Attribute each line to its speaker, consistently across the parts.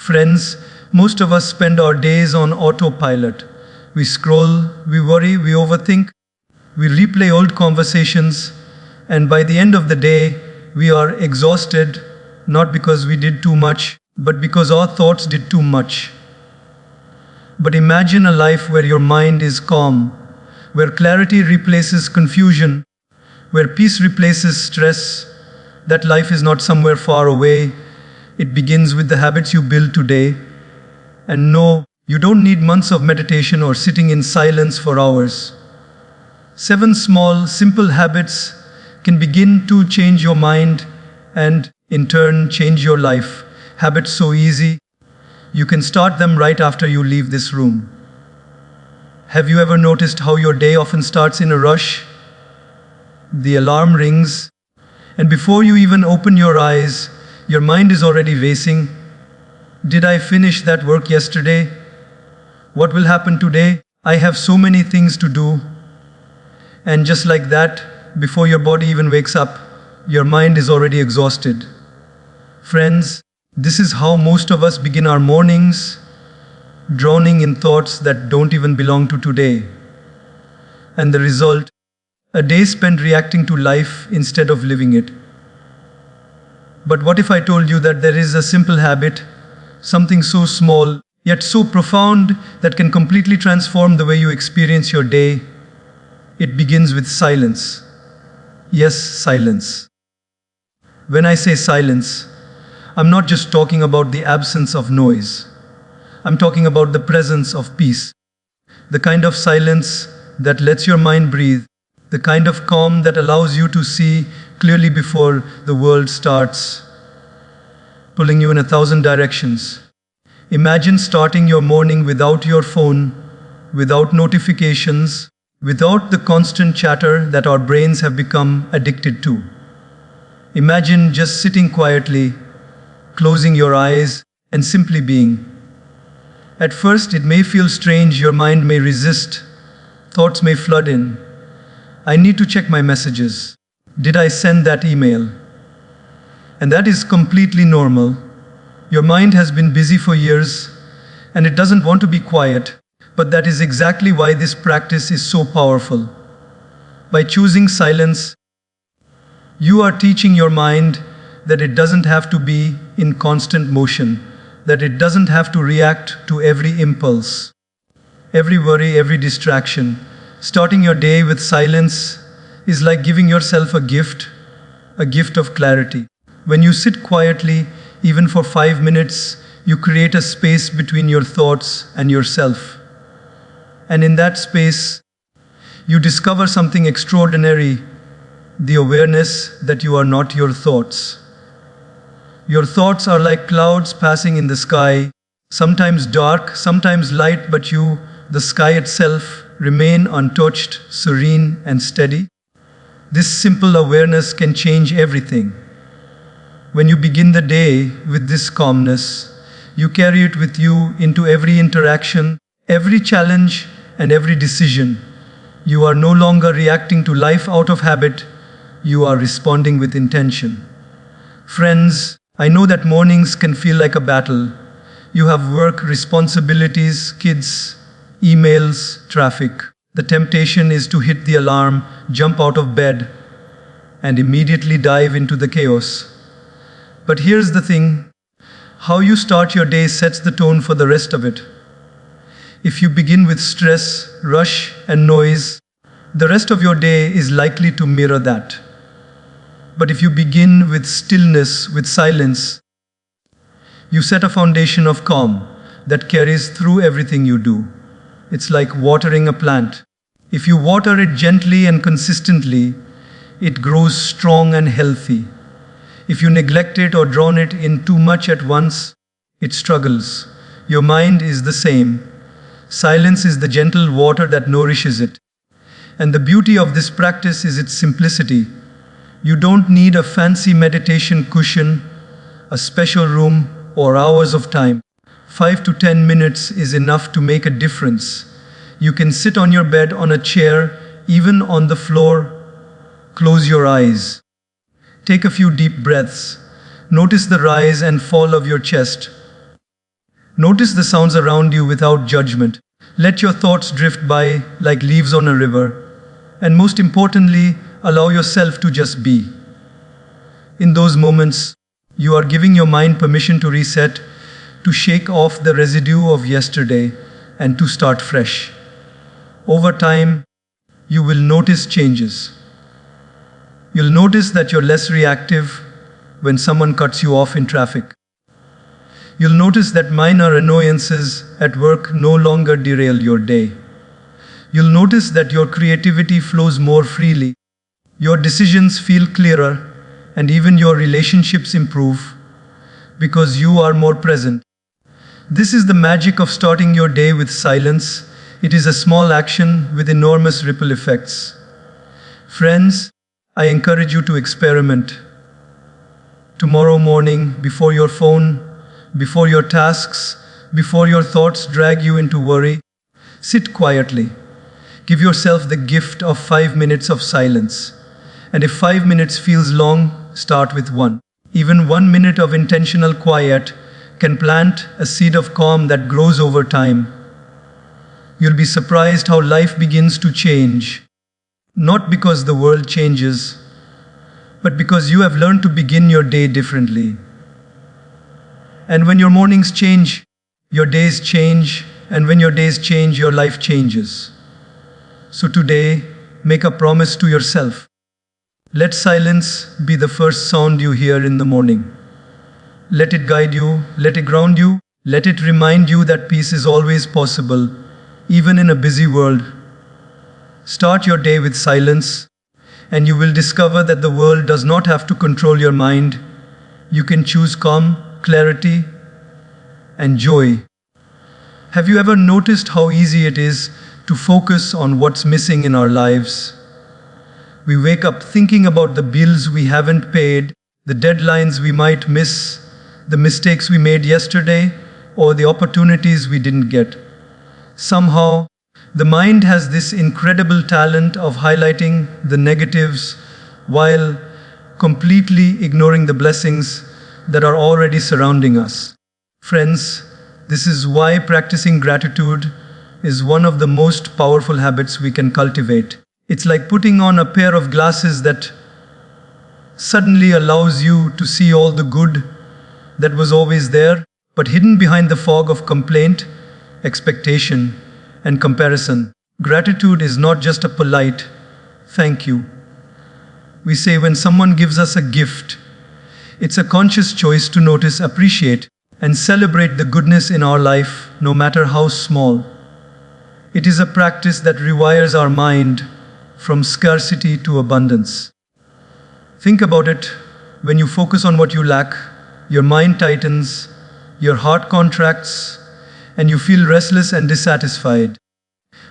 Speaker 1: Friends, most of us spend our days on autopilot. We scroll, we worry, we overthink, we replay old conversations, and by the end of the day, we are exhausted, not because we did too much, but because our thoughts did too much. But imagine a life where your mind is calm, where clarity replaces confusion, where peace replaces stress. That life is not somewhere far away. It begins with the habits you build today. And no, you don't need months of meditation or sitting in silence for hours. 7 small, simple habits can begin to change your mind and, in turn, change your life. Habits so easy, you can start them right after you leave this room. Have you ever noticed how your day often starts in a rush? The alarm rings, and before you even open your eyes, your mind is already racing. Did I finish that work yesterday? What will happen today? I have so many things to do. And just like that, before your body even wakes up, your mind is already exhausted. Friends, this is how most of us begin our mornings, drowning in thoughts that don't even belong to today. And the result, a day spent reacting to life instead of living it. But what if I told you that there is a simple habit, something so small, yet so profound that can completely transform the way you experience your day? It begins with silence. Yes, silence. When I say silence, I'm not just talking about the absence of noise. I'm talking about the presence of peace. The kind of silence that lets your mind breathe. The kind of calm that allows you to see clearly before the world starts pulling you in 1,000 directions. Imagine starting your morning without your phone, without notifications, without the constant chatter that our brains have become addicted to. Imagine just sitting quietly, closing your eyes, and simply being. At first, it may feel strange, your mind may resist, thoughts may flood in. I need to check my messages. Did I send that email? And that is completely normal. Your mind has been busy for years, and it doesn't want to be quiet. But that is exactly why this practice is so powerful. By choosing silence, you are teaching your mind that it doesn't have to be in constant motion, that it doesn't have to react to every impulse, every worry, every distraction. Starting your day with silence is like giving yourself a gift of clarity. When you sit quietly, even for 5 minutes, you create a space between your thoughts and yourself. And in that space, you discover something extraordinary, the awareness that you are not your thoughts. Your thoughts are like clouds passing in the sky, sometimes dark, sometimes light, but you, the sky itself, remain untouched, serene, and steady. This simple awareness can change everything. When you begin the day with this calmness, you carry it with you into every interaction, every challenge, and every decision. You are no longer reacting to life out of habit, you are responding with intention. Friends, I know that mornings can feel like a battle. You have work, responsibilities, kids, emails, traffic. The temptation is to hit the alarm, jump out of bed, and immediately dive into the chaos. But here's the thing, how you start your day sets the tone for the rest of it. If you begin with stress, rush, and noise, the rest of your day is likely to mirror that. But if you begin with stillness, with silence, you set a foundation of calm that carries through everything you do. It's like watering a plant. If you water it gently and consistently, it grows strong and healthy. If you neglect it or drown it in too much at once, it struggles. Your mind is the same. Silence is the gentle water that nourishes it. And the beauty of this practice is its simplicity. You don't need a fancy meditation cushion, a special room, or hours of time. 5 to 10 minutes is enough to make a difference. You can sit on your bed, on a chair, even on the floor. Close your eyes. Take a few deep breaths. Notice the rise and fall of your chest. Notice the sounds around you without judgment. Let your thoughts drift by like leaves on a river. And most importantly, allow yourself to just be. In those moments, you are giving your mind permission to reset, to shake off the residue of yesterday, and to start fresh. Over time, you will notice changes. You'll notice that you're less reactive when someone cuts you off in traffic. You'll notice that minor annoyances at work no longer derail your day. You'll notice that your creativity flows more freely, your decisions feel clearer, and even your relationships improve because you are more present. This is the magic of starting your day with silence. It is a small action with enormous ripple effects. Friends, I encourage you to experiment. Tomorrow morning, before your phone, before your tasks, before your thoughts drag you into worry, sit quietly. Give yourself the gift of 5 minutes of silence. And if 5 minutes feels long, start with 1. Even 1 minute of intentional quiet can plant a seed of calm that grows over time. You'll be surprised how life begins to change. Not because the world changes, but because you have learned to begin your day differently. And when your mornings change, your days change, and when your days change, your life changes. So today, make a promise to yourself. Let silence be the first sound you hear in the morning. Let it guide you, let it ground you, let it remind you that peace is always possible, even in a busy world. Start your day with silence, and you will discover that the world does not have to control your mind. You can choose calm, clarity, and joy. Have you ever noticed how easy it is to focus on what's missing in our lives? We wake up thinking about the bills we haven't paid, the deadlines we might miss, the mistakes we made yesterday, or the opportunities we didn't get. Somehow, the mind has this incredible talent of highlighting the negatives while completely ignoring the blessings that are already surrounding us. Friends, this is why practicing gratitude is one of the most powerful habits we can cultivate. It's like putting on a pair of glasses that suddenly allows you to see all the good that was always there, but hidden behind the fog of complaint, expectation, and comparison. Gratitude is not just a polite thank you. We say when someone gives us a gift, it's a conscious choice to notice, appreciate, and celebrate the goodness in our life, no matter how small. It is a practice that rewires our mind from scarcity to abundance. Think about it. When you focus on what you lack, your mind tightens, your heart contracts, and you feel restless and dissatisfied.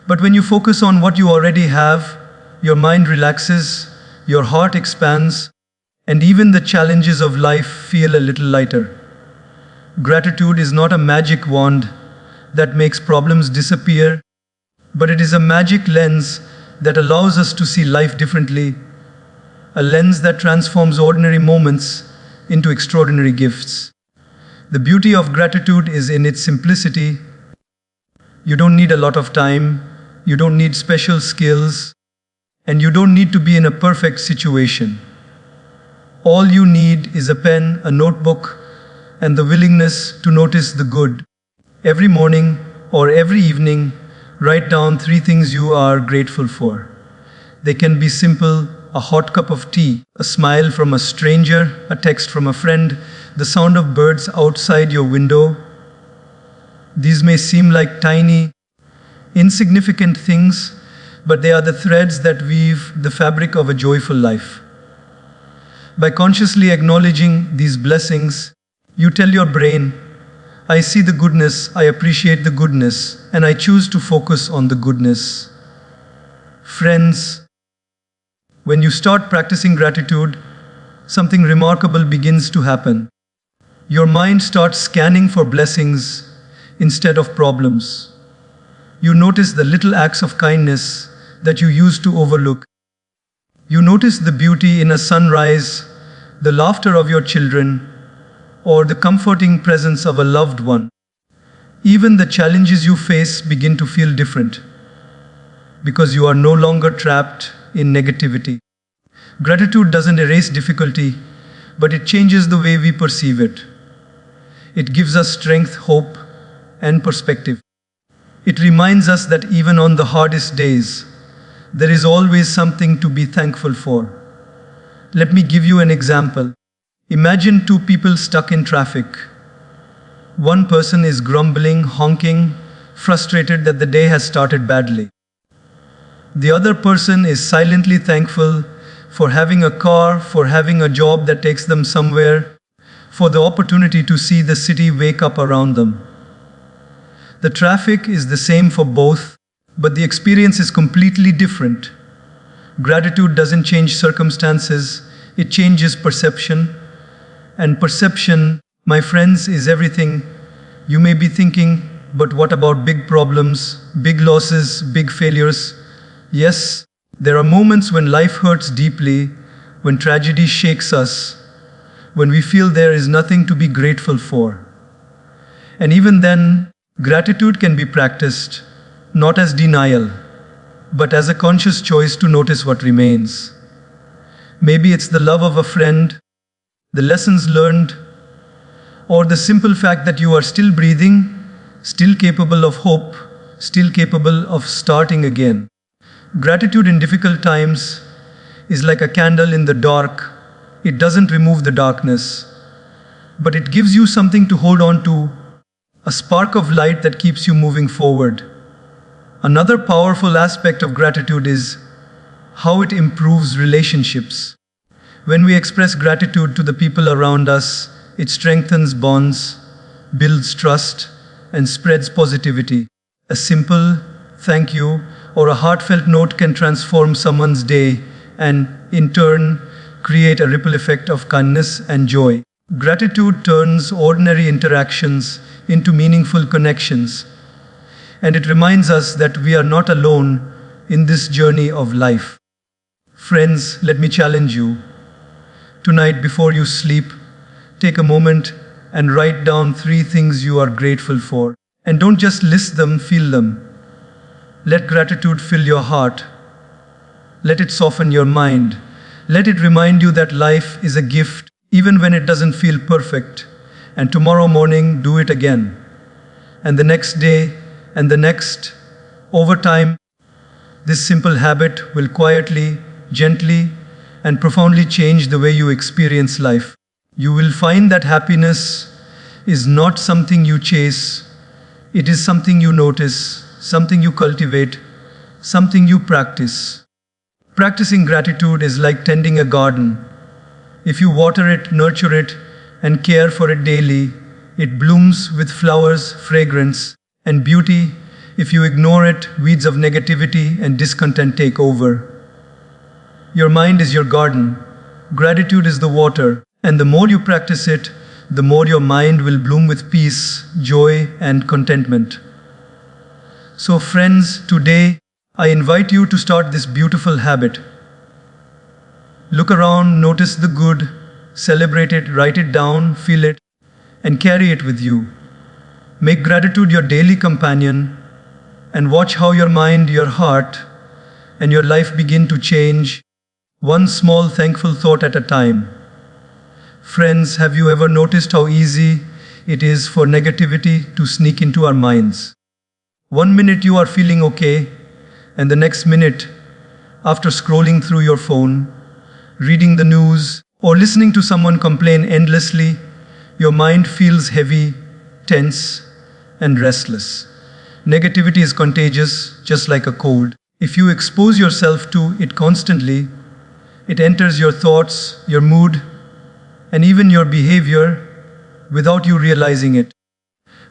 Speaker 1: But when you focus on what you already have, your mind relaxes, your heart expands, and even the challenges of life feel a little lighter. Gratitude is not a magic wand that makes problems disappear, but it is a magic lens that allows us to see life differently, a lens that transforms ordinary moments into extraordinary gifts. The beauty of gratitude is in its simplicity. You don't need a lot of time, you don't need special skills, and you don't need to be in a perfect situation. All you need is a pen, a notebook, and the willingness to notice the good. Every morning or every evening, write down 3 things you are grateful for. They can be simple: a hot cup of tea, a smile from a stranger, a text from a friend, the sound of birds outside your window. These may seem like tiny, insignificant things, but they are the threads that weave the fabric of a joyful life. By consciously acknowledging these blessings, you tell your brain, I see the goodness, I appreciate the goodness, and I choose to focus on the goodness. Friends, when you start practicing gratitude, something remarkable begins to happen. Your mind starts scanning for blessings instead of problems. You notice the little acts of kindness that you used to overlook. You notice the beauty in a sunrise, the laughter of your children, or the comforting presence of a loved one. Even the challenges you face begin to feel different because you are no longer trapped in negativity. Gratitude doesn't erase difficulty, but it changes the way we perceive it. It gives us strength, hope, and perspective. It reminds us that even on the hardest days, there is always something to be thankful for. Let me give you an example. Imagine two people stuck in traffic. One person is grumbling, honking, frustrated that the day has started badly. The other person is silently thankful for having a car, for having a job that takes them somewhere, for the opportunity to see the city wake up around them. The traffic is the same for both, but the experience is completely different. Gratitude doesn't change circumstances, it changes perception. And perception, my friends, is everything. You may be thinking, but what about big problems, big losses, big failures? Yes, there are moments when life hurts deeply, when tragedy shakes us, when we feel there is nothing to be grateful for. And even then, gratitude can be practiced, not as denial, but as a conscious choice to notice what remains. Maybe it's the love of a friend, the lessons learned, or the simple fact that you are still breathing, still capable of hope, still capable of starting again. Gratitude in difficult times is like a candle in the dark. It doesn't remove the darkness, but it gives you something to hold on to, a spark of light that keeps you moving forward. Another powerful aspect of gratitude is how it improves relationships. When we express gratitude to the people around us, it strengthens bonds, builds trust, and spreads positivity. A simple thank you or a heartfelt note can transform someone's day and, in turn, create a ripple effect of kindness and joy. Gratitude turns ordinary interactions into meaningful connections, and it reminds us that we are not alone in this journey of life. Friends, let me challenge you. Tonight, before you sleep, take a moment and write down 3 things you are grateful for. And don't just list them, feel them. Let gratitude fill your heart. Let it soften your mind. Let it remind you that life is a gift, even when it doesn't feel perfect. And tomorrow morning, do it again. And the next day, and the next. Over time, this simple habit will quietly, gently, and profoundly change the way you experience life. You will find that happiness is not something you chase, it is something you notice, something you cultivate, something you practice. Practicing gratitude is like tending a garden. If you water it, nurture it, and care for it daily, it blooms with flowers, fragrance, and beauty. If you ignore it, weeds of negativity and discontent take over. Your mind is your garden. Gratitude is the water, and the more you practice it, the more your mind will bloom with peace, joy, and contentment. So friends, today I invite you to start this beautiful habit. Look around, notice the good, celebrate it, write it down, feel it, and carry it with you. Make gratitude your daily companion, and watch how your mind, your heart, and your life begin to change, one small thankful thought at a time. Friends, have you ever noticed how easy it is for negativity to sneak into our minds? One minute you are feeling okay, and the next minute, after scrolling through your phone, reading the news, or listening to someone complain endlessly, your mind feels heavy, tense, and restless. Negativity is contagious, just like a cold. If you expose yourself to it constantly, it enters your thoughts, your mood, and even your behavior without you realizing it.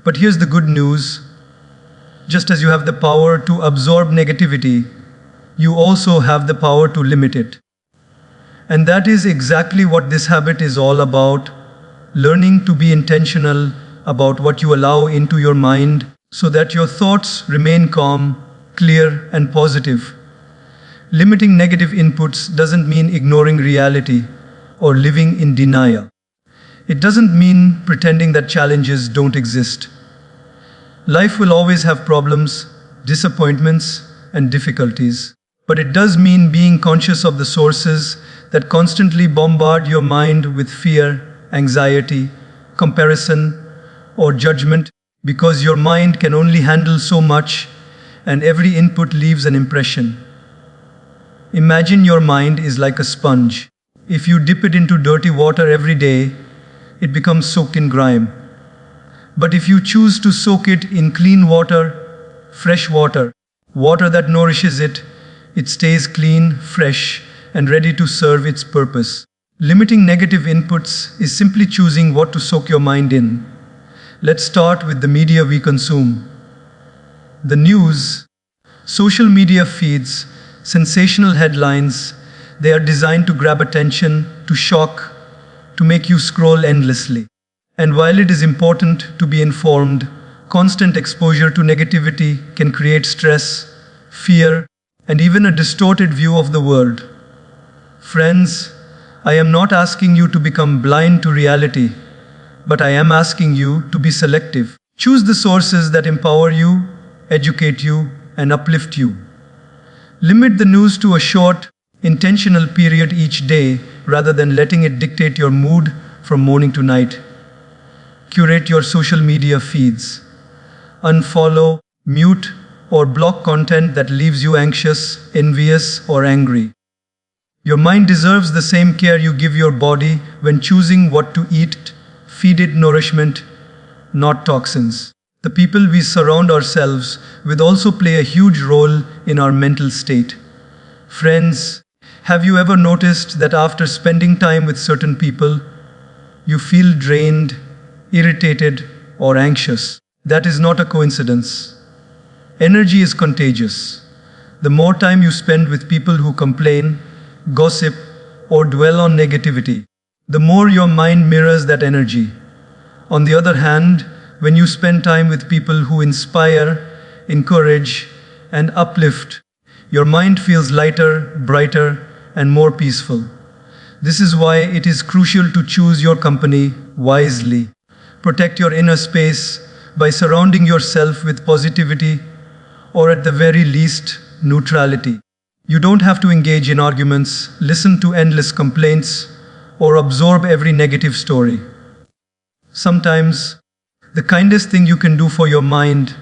Speaker 1: But here's the good news. Just as you have the power to absorb negativity, you also have the power to limit it. And that is exactly what this habit is all about, learning to be intentional about what you allow into your mind so that your thoughts remain calm, clear, and positive. Limiting negative inputs doesn't mean ignoring reality or living in denial. It doesn't mean pretending that challenges don't exist. Life will always have problems, disappointments, and difficulties. But it does mean being conscious of the sources that constantly bombard your mind with fear, anxiety, comparison, or judgment, because your mind can only handle so much and every input leaves an impression. Imagine your mind is like a sponge. If you dip it into dirty water every day, it becomes soaked in grime. But if you choose to soak it in clean water, fresh water, water that nourishes it, it stays clean, fresh, and ready to serve its purpose. Limiting negative inputs is simply choosing what to soak your mind in. Let's start with the media we consume. The news, social media feeds, sensational headlines, they are designed to grab attention, to shock, to make you scroll endlessly. And while it is important to be informed, constant exposure to negativity can create stress, fear, and even a distorted view of the world. Friends, I am not asking you to become blind to reality, but I am asking you to be selective. Choose the sources that empower you, educate you, and uplift you. Limit the news to a short, intentional period each day rather than letting it dictate your mood from morning to night. Curate your social media feeds. Unfollow, mute, or block content that leaves you anxious, envious, or angry. Your mind deserves the same care you give your body when choosing what to eat. Feed it nourishment, not toxins. The people we surround ourselves with also play a huge role in our mental state. Friends, have you ever noticed that after spending time with certain people, you feel drained, irritated, or anxious? That is not a coincidence. Energy is contagious. The more time you spend with people who complain, gossip, or dwell on negativity, the more your mind mirrors that energy. On the other hand, when you spend time with people who inspire, encourage, and uplift, your mind feels lighter, brighter, and more peaceful. This is why it is crucial to choose your company wisely. Protect your inner space by surrounding yourself with positivity, or at the very least, neutrality. You don't have to engage in arguments, listen to endless complaints, or absorb every negative story. Sometimes, the kindest thing you can do for your mind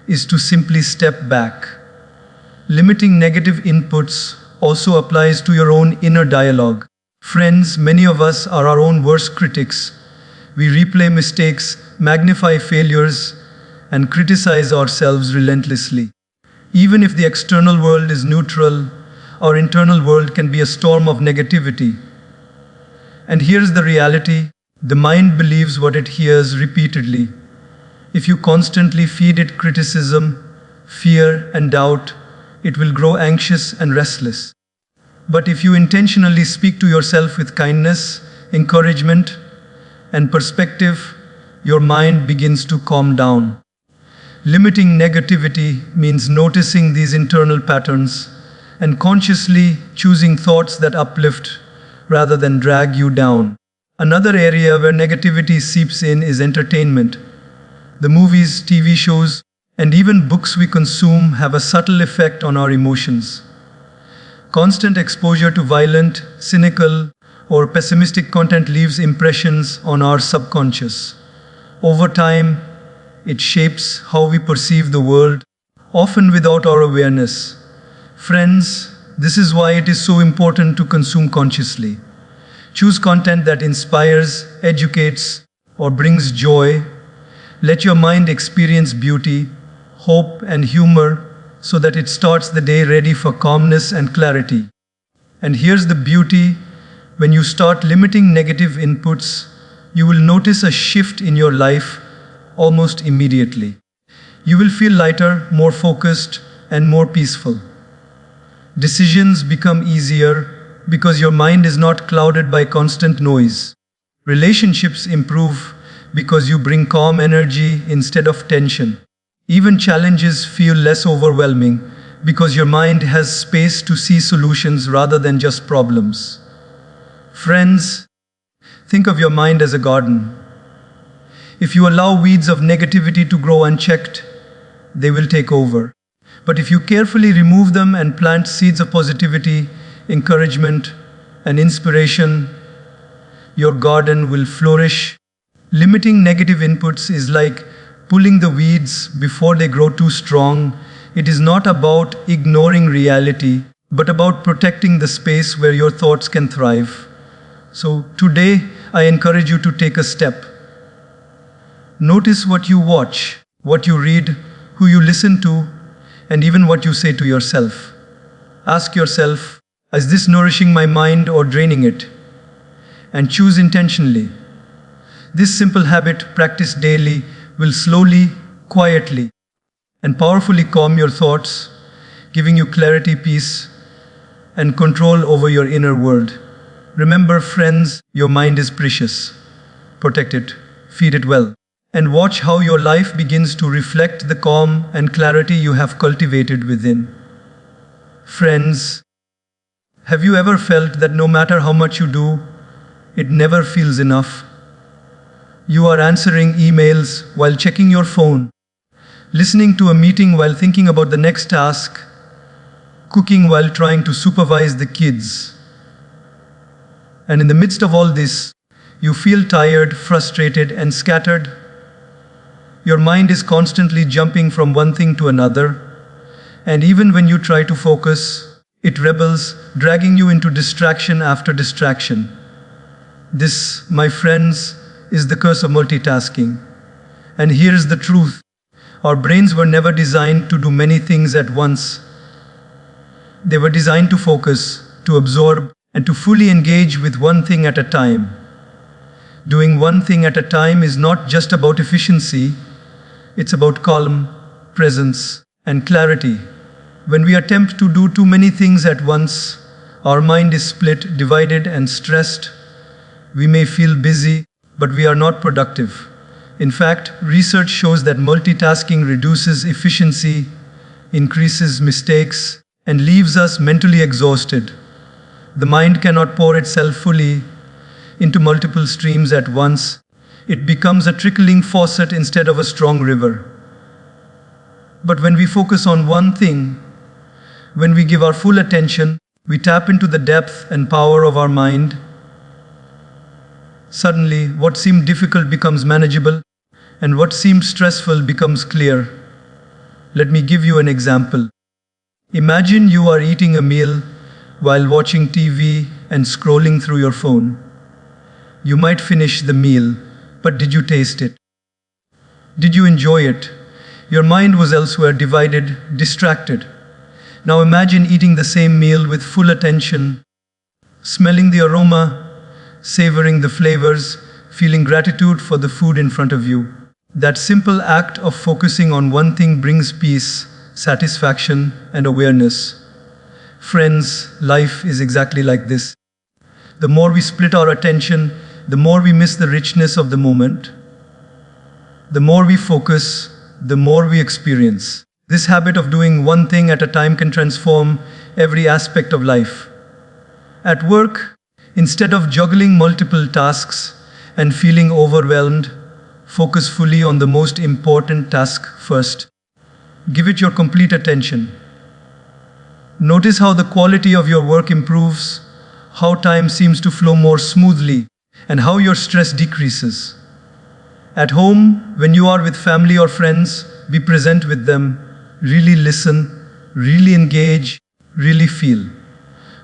Speaker 1: is to simply step back. Limiting negative inputs also applies to your own inner dialogue. Friends, many of us are our own worst critics. We replay mistakes, magnify failures, and criticize ourselves relentlessly. Even if the external world is neutral, our internal world can be a storm of negativity. And here's the reality: the mind believes what it hears repeatedly. If you constantly feed it criticism, fear, and doubt, it will grow anxious and restless. But if you intentionally speak to yourself with kindness, encouragement, and perspective, your mind begins to calm down. Limiting negativity means noticing these internal patterns and consciously choosing thoughts that uplift rather than drag you down. Another area where negativity seeps in is entertainment. The movies, TV shows, and even books we consume have a subtle effect on our emotions. Constant exposure to violent, cynical, or pessimistic content leaves impressions on our subconscious. Over time, it shapes how we perceive the world, often without our awareness. Friends, this is why it is so important to consume consciously. Choose content that inspires, educates, or brings joy. Let your mind experience beauty, hope, and humor so that it starts the day ready for calmness and clarity. And here's the beauty: when you start limiting negative inputs, you will notice a shift in your life almost immediately. You will feel lighter, more focused, and more peaceful. Decisions become easier because your mind is not clouded by constant noise. Relationships improve because you bring calm energy instead of tension. Even challenges feel less overwhelming because your mind has space to see solutions rather than just problems. Friends, think of your mind as a garden. If you allow weeds of negativity to grow unchecked, they will take over. But if you carefully remove them and plant seeds of positivity, encouragement, and inspiration, your garden will flourish. Limiting negative inputs is like pulling the weeds before they grow too strong. It is not about ignoring reality, but about protecting the space where your thoughts can thrive. So today, I encourage you to take a step. Notice what you watch, what you read, who you listen to, and even what you say to yourself. Ask yourself, is this nourishing my mind or draining it? And choose intentionally. This simple habit, practiced daily, will slowly, quietly, and powerfully calm your thoughts, giving you clarity, peace, and control over your inner world. Remember, friends, your mind is precious. Protect it, feed it well, and watch how your life begins to reflect the calm and clarity you have cultivated within. Friends, have you ever felt that no matter how much you do, it never feels enough? You are answering emails while checking your phone, listening to a meeting while thinking about the next task, cooking while trying to supervise the kids. And in the midst of all this, you feel tired, frustrated, and scattered. Your mind is constantly jumping from one thing to another, and even when you try to focus, it rebels, dragging you into distraction after distraction. This, my friends, is the curse of multitasking. And here's the truth. Our brains were never designed to do many things at once. They were designed to focus, to absorb, and to fully engage with one thing at a time. Doing one thing at a time is not just about efficiency, it's about calm, presence, and clarity. When we attempt to do too many things at once, our mind is split, divided, and stressed. We may feel busy, but we are not productive. In fact, research shows that multitasking reduces efficiency, increases mistakes, and leaves us mentally exhausted. The mind cannot pour itself fully into multiple streams at once. It becomes a trickling faucet instead of a strong river. But when we focus on one thing, when we give our full attention, we tap into the depth and power of our mind. Suddenly, what seemed difficult becomes manageable, and what seemed stressful becomes clear. Let me give you an example. Imagine you are eating a meal while watching TV and scrolling through your phone. You might finish the meal, but did you taste it? Did you enjoy it? Your mind was elsewhere, divided, distracted. Now imagine eating the same meal with full attention, smelling the aroma, savoring the flavors, feeling gratitude for the food in front of you. That simple act of focusing on one thing brings peace, satisfaction, and awareness. Friends, life is exactly like this. The more we split our attention, the more we miss the richness of the moment. The more we focus, the more we experience. This habit of doing one thing at a time can transform every aspect of life. At work, instead of juggling multiple tasks and feeling overwhelmed, focus fully on the most important task first. Give it your complete attention. Notice how the quality of your work improves, how time seems to flow more smoothly, and how your stress decreases. At home, when you are with family or friends, be present with them. Really listen, really engage, really feel.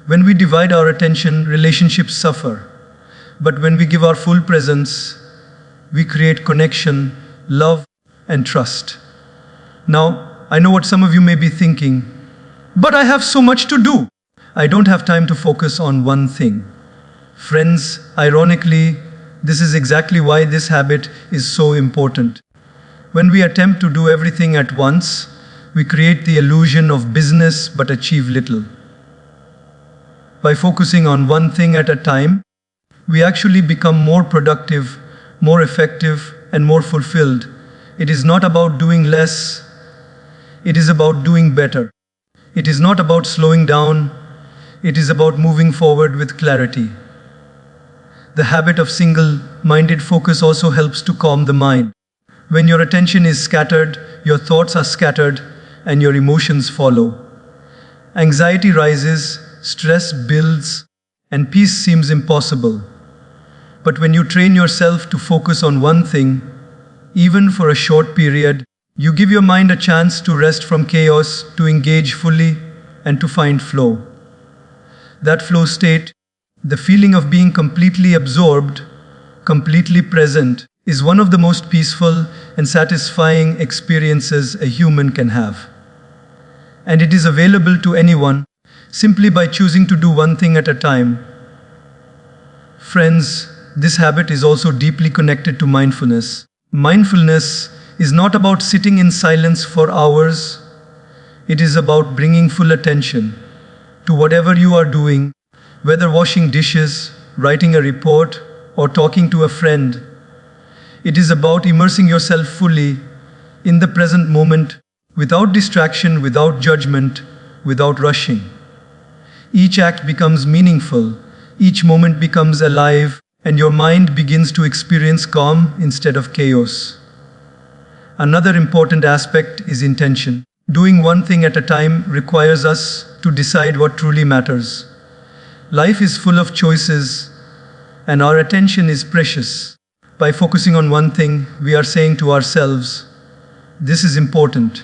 Speaker 1: When we divide our attention, relationships suffer. But when we give our full presence, we create connection, love, and trust. Now, I know what some of you may be thinking, but I have so much to do. I don't have time to focus on one thing. Friends, ironically, this is exactly why this habit is so important. When we attempt to do everything at once, we create the illusion of business but achieve little. By focusing on one thing at a time, we actually become more productive, more effective, and more fulfilled. It is not about doing less, it is about doing better. It is not about slowing down, it is about moving forward with clarity. The habit of single-minded focus also helps to calm the mind. When your attention is scattered, your thoughts are scattered, and your emotions follow. Anxiety rises, stress builds, and peace seems impossible. But when you train yourself to focus on one thing, even for a short period, you give your mind a chance to rest from chaos, to engage fully, and to find flow. That flow state, the feeling of being completely absorbed, completely present, is one of the most peaceful and satisfying experiences a human can have. And it is available to anyone simply by choosing to do one thing at a time. Friends, this habit is also deeply connected to mindfulness. Mindfulness is not about sitting in silence for hours. It is about bringing full attention to whatever you are doing, whether washing dishes, writing a report, or talking to a friend. It is about immersing yourself fully in the present moment, without distraction, without judgment, without rushing. Each act becomes meaningful, each moment becomes alive, and your mind begins to experience calm instead of chaos. Another important aspect is intention. Doing one thing at a time requires us to decide what truly matters. Life is full of choices, and our attention is precious. By focusing on one thing, we are saying to ourselves, "This is important.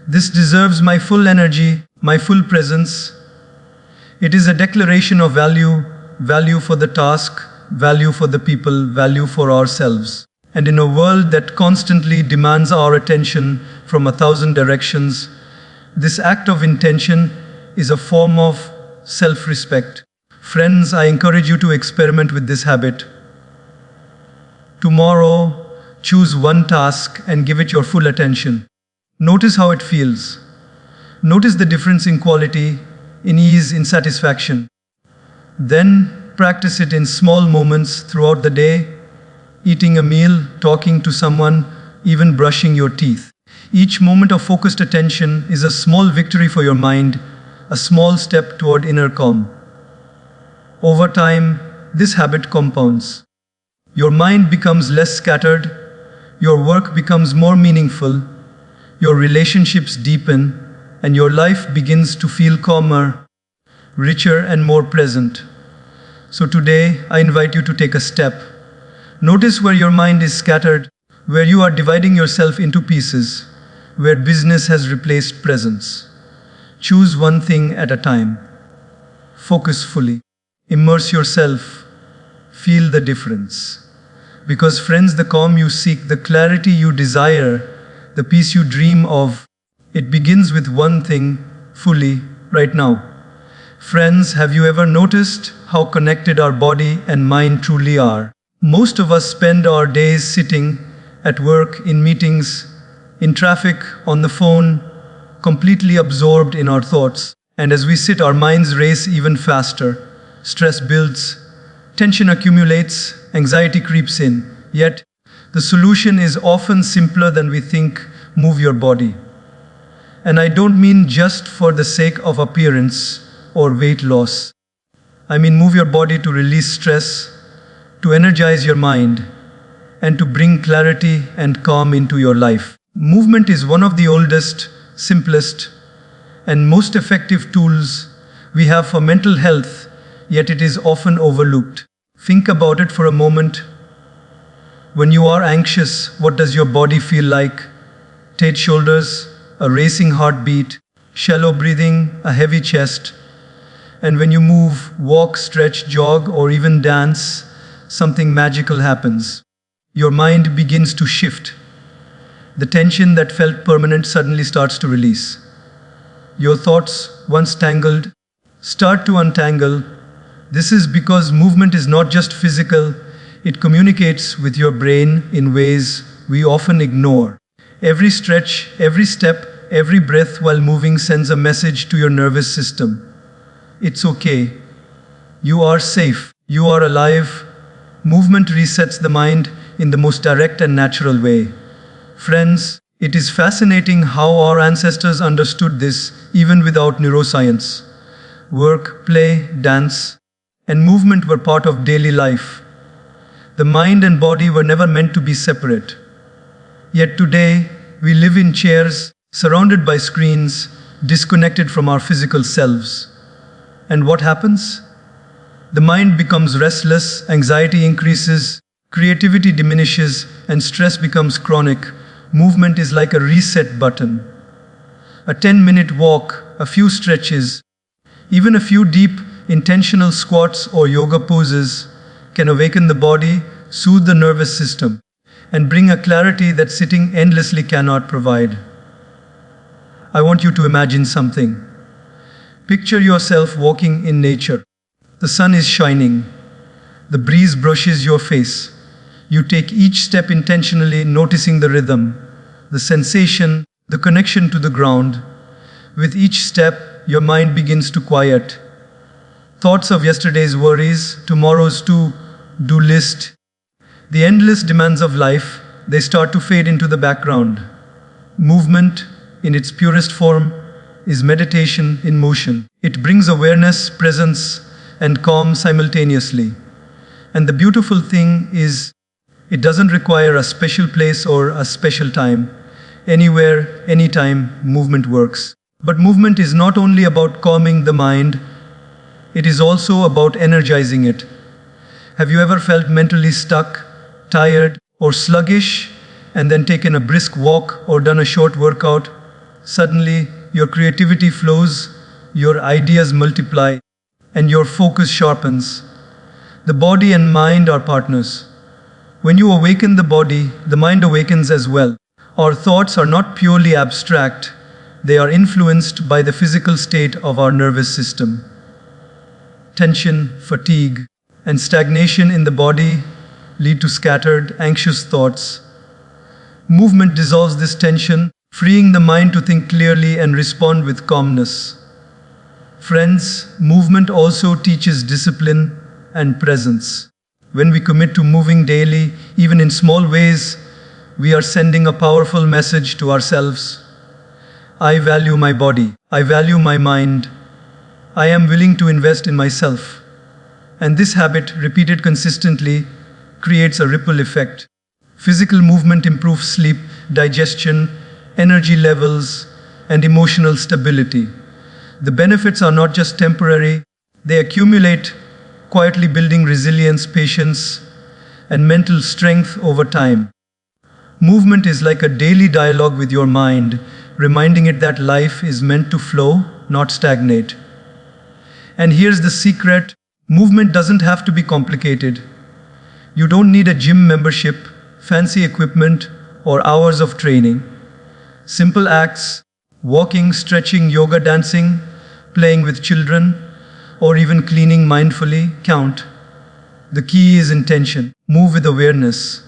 Speaker 1: This deserves my full energy, my full presence." It is a declaration of value for the task, value for the people, value for ourselves. And in a world that constantly demands our attention from 1,000 directions, this act of intention is a form of self-respect. Friends, I encourage you to experiment with this habit. Tomorrow, choose one task and give it your full attention. Notice how it feels. Notice the difference in quality, in ease, in satisfaction. Then practice it in small moments throughout the day, eating a meal, talking to someone, even brushing your teeth. Each moment of focused attention is a small victory for your mind, a small step toward inner calm. Over time, this habit compounds. Your mind becomes less scattered, your work becomes more meaningful, your relationships deepen, and your life begins to feel calmer, richer, and more present. So today, I invite you to take a step. Notice where your mind is scattered, where you are dividing yourself into pieces, where business has replaced presence. Choose one thing at a time. Focus fully. Immerse yourself. Feel the difference. Because friends, the calm you seek, the clarity you desire, the peace you dream of, it begins with one thing, fully, right now. Friends, have you ever noticed how connected our body and mind truly are? Most of us spend our days sitting at work, in meetings, in traffic, on the phone, completely absorbed in our thoughts. And as we sit, our minds race even faster. Stress builds, tension accumulates, anxiety creeps in. Yet, the solution is often simpler than we think. Move your body. And I don't mean just for the sake of appearance or weight loss. I mean move your body to release stress, to energize your mind, and to bring clarity and calm into your life. Movement is one of the oldest, simplest, and most effective tools we have for mental health, yet it is often overlooked. Think about it for a moment. When you are anxious, what does your body feel like? Tight shoulders, a racing heartbeat, shallow breathing, a heavy chest. And when you move, walk, stretch, jog, or even dance, something magical happens. Your mind begins to shift. The tension that felt permanent suddenly starts to release. Your thoughts, once tangled, start to untangle. This is because movement is not just physical, it communicates with your brain in ways we often ignore. Every stretch, every step, every breath while moving sends a message to your nervous system. It's okay. You are safe. You are alive. Movement resets the mind in the most direct and natural way. Friends, it is fascinating how our ancestors understood this even without neuroscience. Work, play, dance, and movement were part of daily life. The mind and body were never meant to be separate. Yet today, we live in chairs, surrounded by screens, disconnected from our physical selves. And what happens? The mind becomes restless, anxiety increases, creativity diminishes, and stress becomes chronic. Movement is like a reset button. A 10-minute walk, a few stretches, even a few deep, intentional squats or yoga poses can awaken the body, soothe the nervous system, and bring a clarity that sitting endlessly cannot provide. I want you to imagine something. Picture yourself walking in nature. The sun is shining. The breeze brushes your face. You take each step intentionally, noticing the rhythm, the sensation, the connection to the ground. With each step, your mind begins to quiet. Thoughts of yesterday's worries, tomorrow's to-do list, the endless demands of life, they start to fade into the background. Movement, in its purest form, is meditation in motion. It brings awareness, presence, and calm simultaneously. And the beautiful thing is, it doesn't require a special place or a special time. Anywhere, anytime, movement works. But movement is not only about calming the mind, it is also about energizing it. Have you ever felt mentally stuck, tired, or sluggish, and then taken a brisk walk or done a short workout? Suddenly, your creativity flows, your ideas multiply, and your focus sharpens. The body and mind are partners. When you awaken the body, the mind awakens as well. Our thoughts are not purely abstract, they are influenced by the physical state of our nervous system. Tension, fatigue, and stagnation in the body lead to scattered, anxious thoughts. Movement dissolves this tension, freeing the mind to think clearly and respond with calmness. Friends, movement also teaches discipline and presence. When we commit to moving daily, even in small ways, we are sending a powerful message to ourselves. I value my body. I value my mind. I am willing to invest in myself. And this habit, repeated consistently, creates a ripple effect. Physical movement improves sleep, digestion, energy levels, and emotional stability. The benefits are not just temporary, they accumulate, quietly building resilience, patience, and mental strength over time. Movement is like a daily dialogue with your mind, reminding it that life is meant to flow, not stagnate. And here's the secret: movement doesn't have to be complicated. You don't need a gym membership, fancy equipment, or hours of training. Simple acts, walking, stretching, yoga, dancing, playing with children, or even cleaning mindfully count. The key is intention. Move with awareness.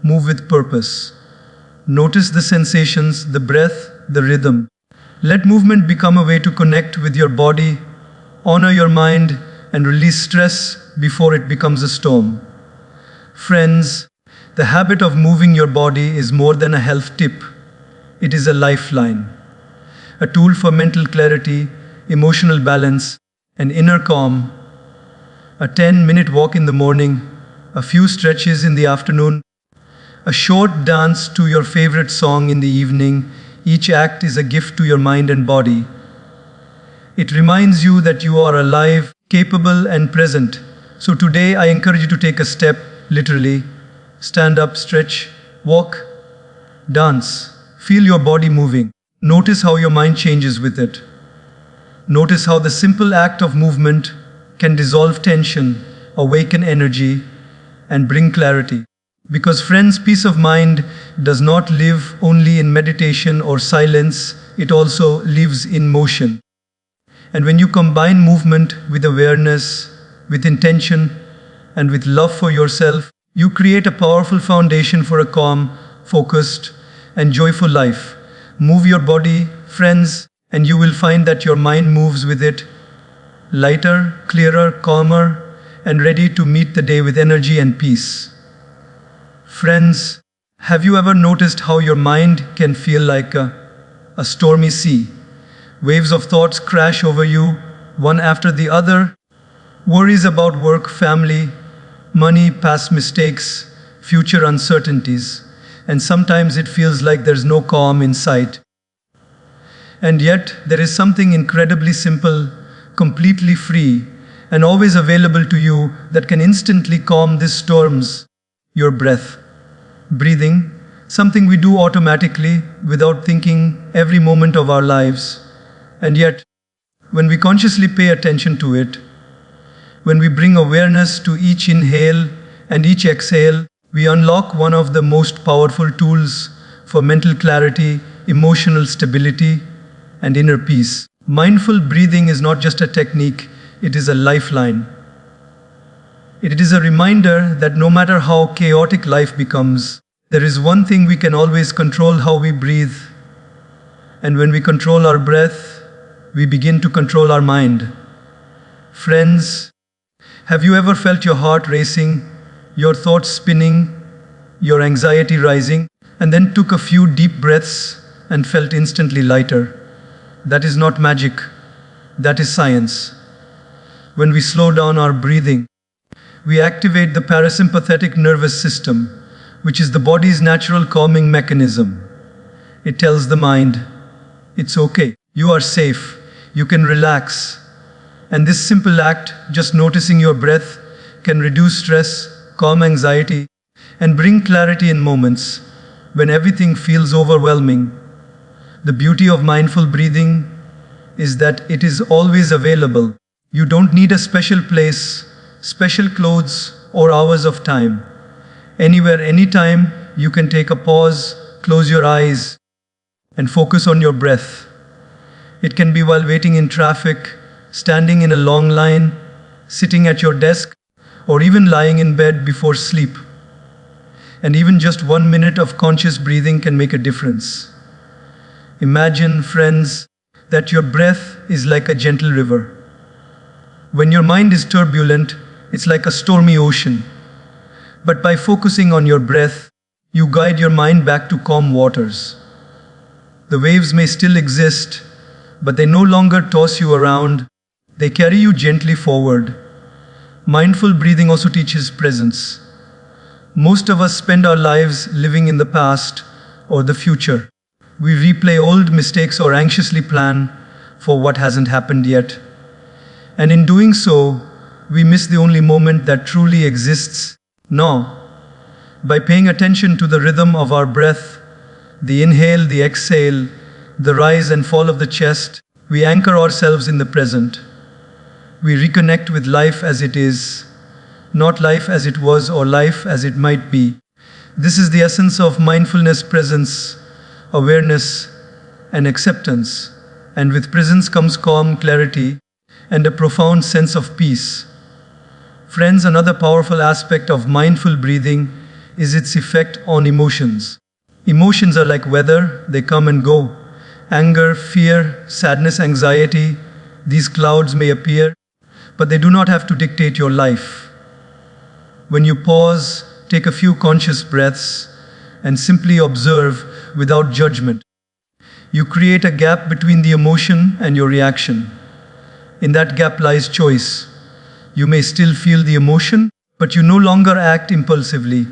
Speaker 1: Move with purpose. Notice the sensations, the breath, the rhythm. Let movement become a way to connect with your body, honor your mind, and release stress before it becomes a storm. Friends, the habit of moving your body is more than a health tip. It is a lifeline, a tool for mental clarity, emotional balance, and inner calm. A 10-minute walk in the morning, a few stretches in the afternoon, a short dance to your favorite song in the evening, each act is a gift to your mind and body. It reminds you that you are alive, capable, and present. So today I encourage you to take a step, literally. Stand up, stretch, walk, dance. Feel your body moving. Notice how your mind changes with it. Notice how the simple act of movement can dissolve tension, awaken energy, and bring clarity. Because friends, peace of mind does not live only in meditation or silence, it also lives in motion. And when you combine movement with awareness, with intention, and with love for yourself, you create a powerful foundation for a calm, focused, and joyful life. Move your body, friends, and you will find that your mind moves with it, lighter, clearer, calmer, and ready to meet the day with energy and peace. Friends, have you ever noticed how your mind can feel like a stormy sea? Waves of thoughts crash over you, one after the other. Worries about work, family, money, past mistakes, future uncertainties, and sometimes it feels like there's no calm in sight. And yet, there is something incredibly simple, completely free, and always available to you that can instantly calm these storms: your breath. Breathing, something we do automatically without thinking every moment of our lives. And yet, when we consciously pay attention to it, when we bring awareness to each inhale and each exhale, we unlock one of the most powerful tools for mental clarity, emotional stability, and inner peace. Mindful breathing is not just a technique, it is a lifeline. It is a reminder that no matter how chaotic life becomes, there is one thing we can always control: how we breathe. And when we control our breath, we begin to control our mind. Friends, have you ever felt your heart racing, your thoughts spinning, your anxiety rising, and then took a few deep breaths and felt instantly lighter? That is not magic, that is science. When we slow down our breathing, we activate the parasympathetic nervous system, which is the body's natural calming mechanism. It tells the mind, it's okay, you are safe, you can relax. And this simple act, just noticing your breath, can reduce stress, calm anxiety, and bring clarity in moments when everything feels overwhelming. The beauty of mindful breathing is that it is always available. You don't need a special place, special clothes, or hours of time. Anywhere, anytime, you can take a pause, close your eyes, and focus on your breath. It can be while waiting in traffic, standing in a long line, sitting at your desk, or even lying in bed before sleep. And even just 1 minute of conscious breathing can make a difference. Imagine, friends, that your breath is like a gentle river. When your mind is turbulent, it's like a stormy ocean. But by focusing on your breath, you guide your mind back to calm waters. The waves may still exist, but they no longer toss you around. They carry you gently forward. Mindful breathing also teaches presence. Most of us spend our lives living in the past or the future. We replay old mistakes or anxiously plan for what hasn't happened yet. And in doing so, we miss the only moment that truly exists now. By paying attention to the rhythm of our breath, the inhale, the exhale, the rise and fall of the chest, we anchor ourselves in the present. We reconnect with life as it is, not life as it was or life as it might be. This is the essence of mindfulness: presence, awareness, and acceptance. And with presence comes calm, clarity, and a profound sense of peace. Friends, another powerful aspect of mindful breathing is its effect on emotions. Emotions are like weather, they come and go. Anger, fear, sadness, anxiety, these clouds may appear, but they do not have to dictate your life. When you pause, take a few conscious breaths, and simply observe without judgment, you create a gap between the emotion and your reaction. In that gap lies choice. You may still feel the emotion, but you no longer act impulsively.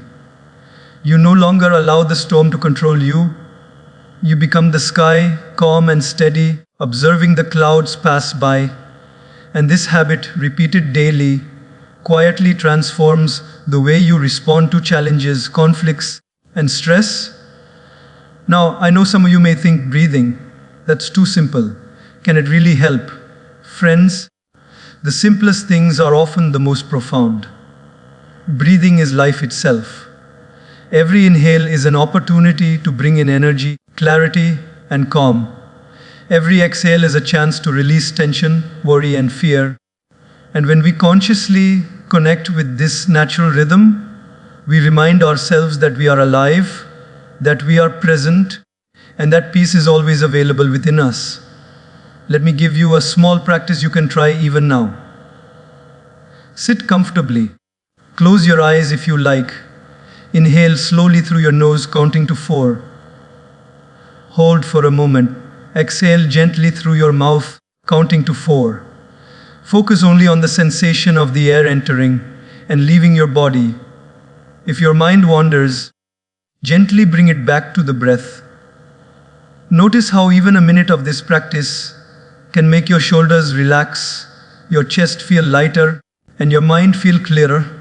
Speaker 1: You no longer allow the storm to control you. You become the sky, calm and steady, observing the clouds pass by. And this habit, repeated daily, quietly transforms the way you respond to challenges, conflicts, and stress. Now, I know some of you may think, breathing, that's too simple. Can it really help? Friends, the simplest things are often the most profound. Breathing is life itself. Every inhale is an opportunity to bring in energy, clarity, and calm. Every exhale is a chance to release tension, worry, and fear. And when we consciously connect with this natural rhythm, we remind ourselves that we are alive, that we are present, and that peace is always available within us. Let me give you a small practice you can try even now. Sit comfortably. Close your eyes if you like. Inhale slowly through your nose, counting to 4. Hold for a moment. Exhale gently through your mouth, counting to 4. Focus only on the sensation of the air entering and leaving your body. If your mind wanders, gently bring it back to the breath. Notice how even a minute of this practice can make your shoulders relax, your chest feel lighter, and your mind feel clearer.